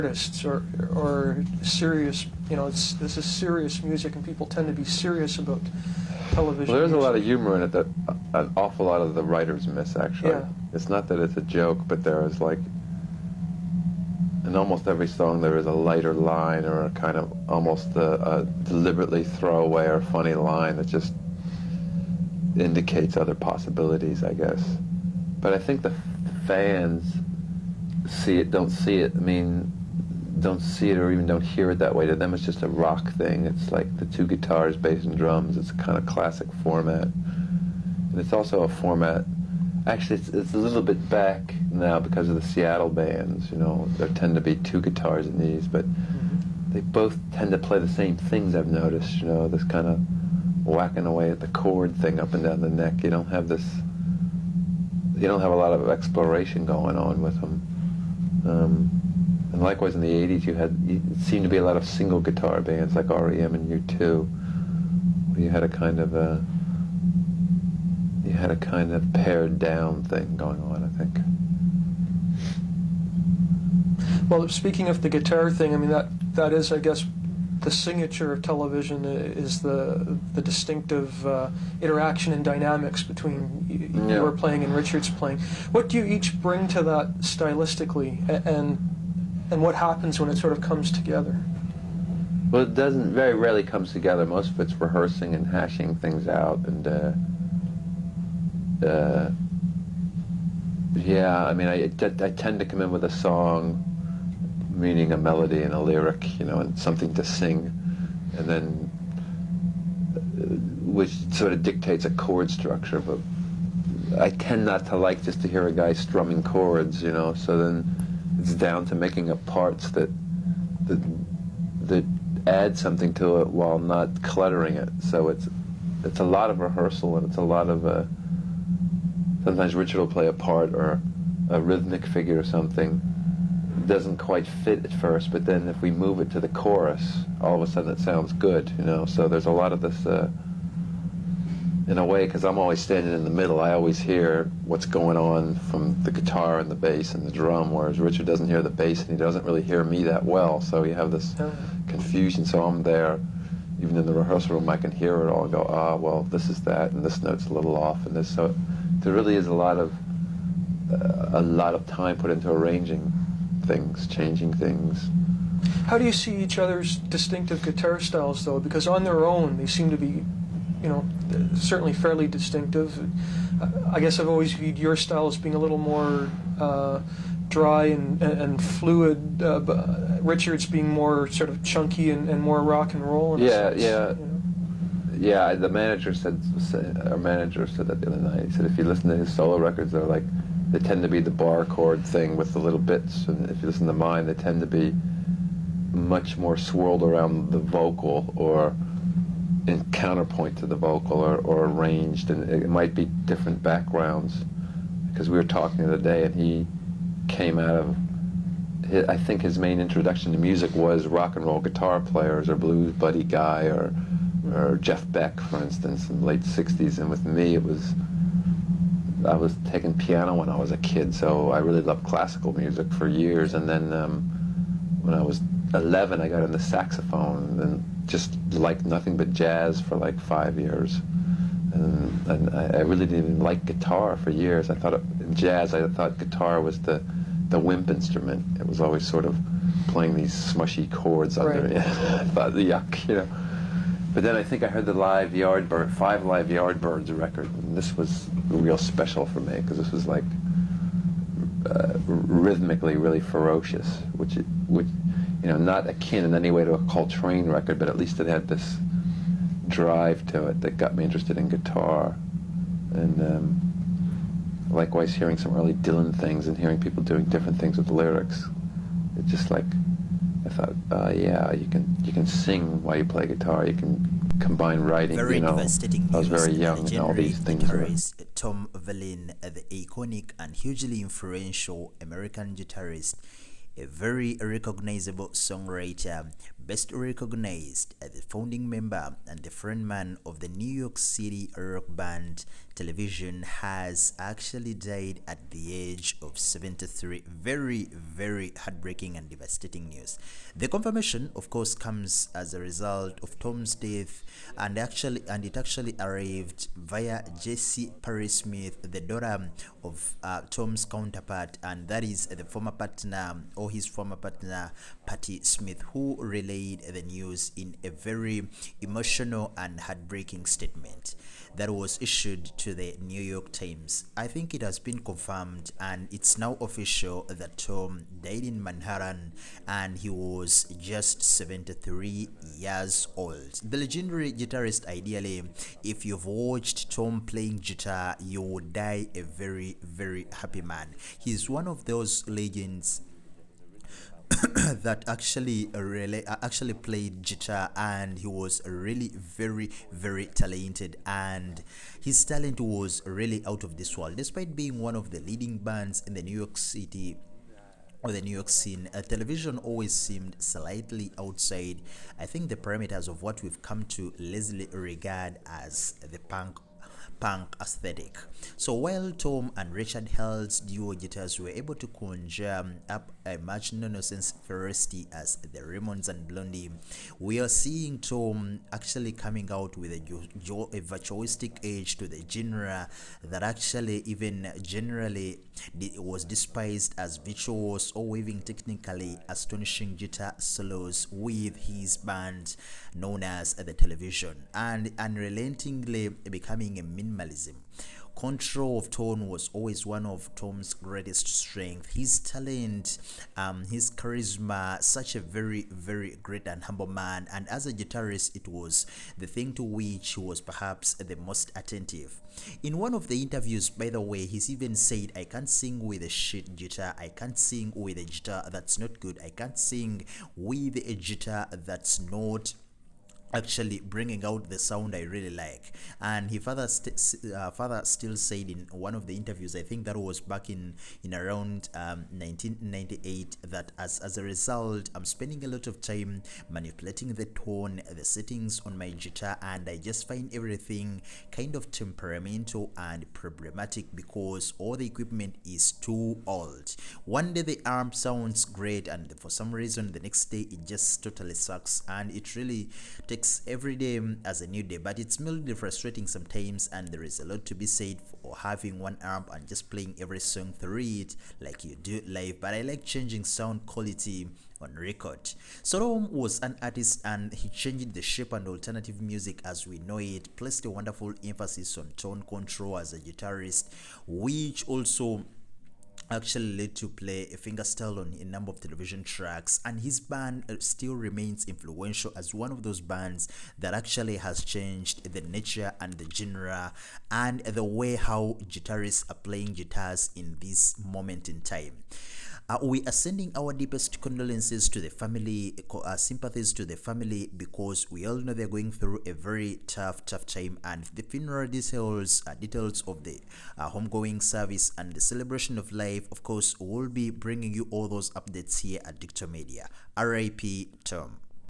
artists or serious, this is serious music, and people tend to be serious about television. Well, there's music. a lot of humor in it that an awful lot of the writers miss, actually. Yeah. It's not that it's a joke, but there is like, in almost every song there is a lighter line or a kind of almost a deliberately throwaway or funny line that just indicates other possibilities, I guess. But I think the fans don't see it or even don't hear it that way. To them it's just a rock thing. It's like the two guitars, bass and drums. It's a kind of classic format. And it's also a format, actually it's a little bit back now because of the Seattle bands, there tend to be two guitars in these, but they both tend to play the same things, I've noticed, this kind of whacking away at the chord thing up and down the neck. You don't have a lot of exploration going on with them. And likewise in the 80s it seemed to be a lot of single guitar bands like REM and U2, where you had a kind of pared down thing going on, I think. Well, speaking of the guitar thing, that is, I guess, the signature of television is the distinctive interaction and dynamics between your playing and Richard's playing. What do you each bring to that stylistically, and what happens when it sort of comes together? Well, it doesn't, very rarely comes together. Most of it's rehearsing and hashing things out, and I tend to come in with a song, meaning a melody and a lyric, and something to sing, and then which sort of dictates a chord structure. But I tend not to like just to hear a guy strumming chords, so then it's down to making up parts that add something to it while not cluttering it. So it's a lot of rehearsal, and it's a lot of sometimes Richard will play a part or a rhythmic figure or something. It doesn't quite fit at first, but then if we move it to the chorus, all of a sudden it sounds good, So there's a lot of this, in a way, because I'm always standing in the middle, I always hear what's going on from the guitar and the bass and the drum, whereas Richard doesn't hear the bass and he doesn't really hear me that well, so you have this confusion. So I'm there, even in the rehearsal room, I can hear it all and go, well, this is that, and this note's a little off, and this. So there really is a lot of time put into arranging things, changing things. How do you see each other's distinctive guitar styles, though? Because on their own, they seem to be, certainly fairly distinctive. I guess I've always viewed your style as being a little more dry and fluid, but Richard's being more sort of chunky and more rock and roll. Yeah, the manager our manager said that the other night. He said if you listen to his solo records, they tend to be the bar chord thing with the little bits, and if you listen to mine, they tend to be much more swirled around the vocal or in counterpoint to the vocal or arranged, and it might be different backgrounds. Because we were talking the other day, and he came out of, I think his main introduction to music was rock and roll guitar players or blues buddy guy or Jeff Beck, for instance, in the late 60s, and with me I was taking piano when I was a kid, so I really loved classical music for years, and then when I was 11 I got into saxophone and just liked nothing but jazz for like 5 years, and I really didn't even like guitar for years. I thought in jazz I thought guitar was the wimp instrument. It was always sort of playing these smushy chords under it. I thought, yuck, But then I think I heard the Five Live Yardbirds record, and this was real special for me, because this was like rhythmically really ferocious, which not akin in any way to a Coltrane record, but at least it had this drive to it that got me interested in guitar. And likewise, hearing some early Dylan things and hearing people doing different things with the lyrics, it just like, I thought, you can sing while you play guitar. You can combine writing. Very devastating I was news. very young, and all these things. Guitarist Tom Verlaine, the iconic and hugely influential American guitarist, a very recognizable songwriter best recognized as the founding member and the frontman of the New York City rock band Television, has actually died at the age of 73. Very, very heartbreaking and devastating news. The confirmation, of course, comes as a result of Tom's death, and it actually arrived via Jessie Patti Smith, the daughter of Tom's counterpart, and that is the former partner, or his former partner, Patti Smith, who relayed the news in a very emotional and heartbreaking statement that was issued to the New York Times. I think it has been confirmed, and it's now official that Tom died in Manhattan, and he was just 73 years old. The legendary guitarist, ideally, if you've watched Tom playing guitar, you would die a very, very happy man. He's one of those legends that actually played guitar, and he was really very, very talented, and his talent was really out of this world. Despite being one of the leading bands in the New York City or the New York scene, Television always seemed slightly outside, I think, the parameters of what we've come to lazily regard as the punk aesthetic. So while Tom and Richard Hell's duo guitars were able to conjure up a much no-nonsense ferocity as the Ramones and Blondie, we are seeing Tom actually coming out with a virtuosic edge to the genre that actually even generally was despised as virtuos, or weaving technically astonishing guitar solos with his band known as the Television, and unrelentingly becoming a minimalism. Control of tone was always one of Tom's greatest strength. His talent, his charisma, such a very, very great and humble man. And as a guitarist, it was the thing to which he was perhaps the most attentive. In one of the interviews, by the way, he's even said, "I can't sing with a shit guitar. I can't sing with a guitar that's not good. I can't sing with a guitar that's not actually bringing out the sound I really like." And he further still said in one of the interviews, I think that was back in around 1998, that as a result, I'm spending a lot of time manipulating the tone, the settings on my guitar, and I just find everything kind of temperamental and problematic because all the equipment is too old. One day the amp sounds great, and for some reason the next day it just totally sucks, and it really takes every day as a new day. But it's mildly frustrating sometimes, and there is a lot to be said for having one amp and just playing every song through it like you do live. But I like changing sound quality on record. So Tom was an artist, and he changed the shape and alternative music as we know it, placed a wonderful emphasis on tone control as a guitarist, which also actually led to play a fingerstyle on a number of television tracks. And his band still remains influential as one of those bands that actually has changed the nature and the genre and the way how guitarists are playing guitars in this moment in time. We are sending our deepest condolences to the family, sympathies to the family, because we all know they're going through a very tough time, and the funeral details of the homegoing service and the celebration of life, of course, we'll be bringing you all those updates here at Dictor Media. R.I.P. Tom.